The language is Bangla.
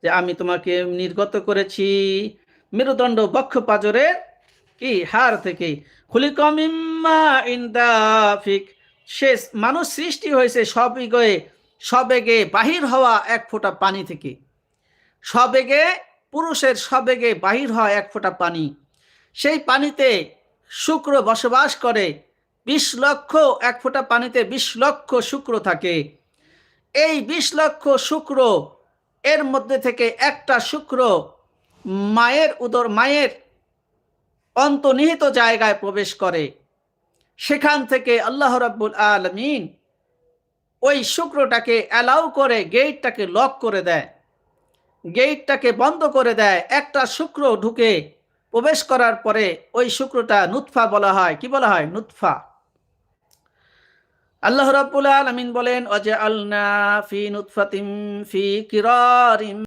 যে আমি তোমাকে নির্গত করেছি মেরুদণ্ড বক্ষপাজরের কি হাড় থেকে। খুলিকা মিম্মা ইন দাফিক, সে মানুষ সৃষ্টি হয়েছে সবেগে বাহির হওয়া এক ফোঁটা পানি থেকে। সবেগে, পুরুষের সবেগে বাহির হয় এক ফোঁটা পানি। সেই পানিতে শুক্র বসবাস করে। 20 লক্ষ, এক ফোঁটা পানিতে 20 লক্ষ শুক্র থাকে। এই 20 লক্ষ শুক্র এর মধ্যে থেকে একটা শুক্র মায়ের অন্তর্নিহিত জায়গায় প্রবেশ করে। সেখান থেকে আল্লাহ রাব্বুল আলামিন ওই শুক্রটাকে অ্যালাউ করে গেটটাকে লক করে দেয়, গেটটাকে বন্ধ করে দেয়। একটা শুক্র ঢুকে প্রবেশ করার পরে ওই শুক্রটা নুতফা বলা হয়। কি বলা হয়? নুতফা। আল্লাহ রাব্বুল আলামিন বলেন, ওয়াজআলনা ফি নুতফাতিন ফি কিরারিন